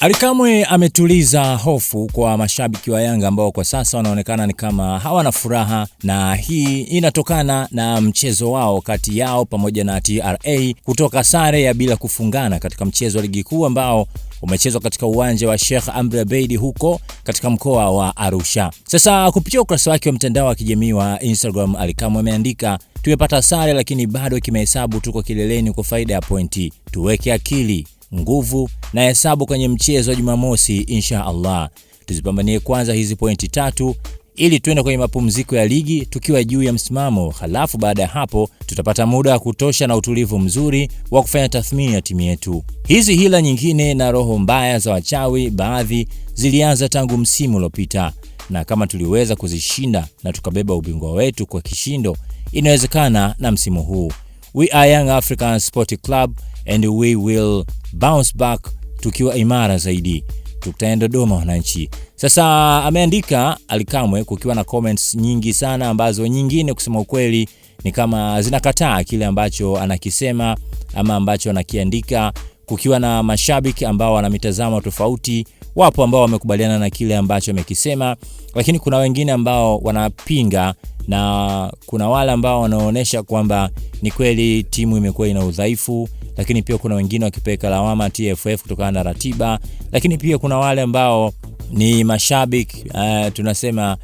Ally Kamwe ametuliza hofu kwa mashabiki wa Yanga ambao kwa sasa wanaonekana ni kama hawana furaha, na hii inatokana na mchezo wao kati yao pamoja na TRA kutoka sare ya bila kufungana katika mchezo wa ligi kuu ambao umechezwa katika uwanja wa Sheikh Amri Abeid huko katika mkoa wa Arusha. Sasa kupitia ukurasa wake wa mtandao wa kijamii wa Instagram, Ally Kamwe ameandika, tumepata sare lakini bado kimehesabu tuko kileleni kwa faida ya pointi. Tuweke akili, nguvu na hesabu kwenye mchezo wa Jumamosi, insha Allah. Tuzipambanie kwanza hizi pointi 3 ili tuende kwenye mapumziko ya ligi tukiwa juu ya msimamo. Halafu baada ya hapo tutapata muda wa kutosha na utulivu mzuri wa kufanya tathmini ya timu yetu. Hizi hila nyingine na roho mbaya za wachawi baadhi zilianza tangu msimu uliopita, na kama tuliweza kuzishinda na tukabeba ubingwa wetu kwa kishindo, inawezekana na msimu huu. We are Young African Sport Club and we will bounce back tukiwa imara zaidi. Tutaenda Dodoma wananchi. Sasa ameandika Ally Kamwe kukiwa na comments nyingi sana ambazo nyingine kusema ukweli ni kama zinakataa kile ambacho anakisema ama ambacho anakiandika, kukiwa na mashabiki ambao wana mitazamo tofauti. Wapo ambao wamekubaliana na kile ambacho amekisema, lakini kuna wengine ambao wanapinga, na kuna wale ambao wanaonesha kwamba ni kweli timu imekuwa ina udhaifu, lakini pia kuna wengine wakipeka lawama TFF kutokana na ratiba, lakini pia kuna wale ambao ni mashabiki tunasema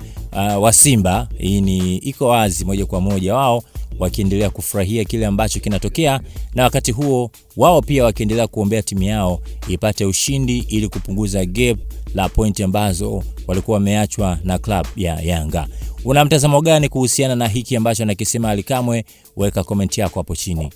wa Simba. Hii ni iko wazi moja kwa moja, wao wakiendelea kufurahia kile ambacho kinatokea, na wakati huo wao pia wakiendelea kuombea timu yao ipate ushindi ili kupunguza gap la pointi ambazo walikuwa wameachwa na club ya Yanga. Una mtazamo gani kuhusiana na hiki ambacho anakisema Ally Kamwe? Weka comment yako hapo chini.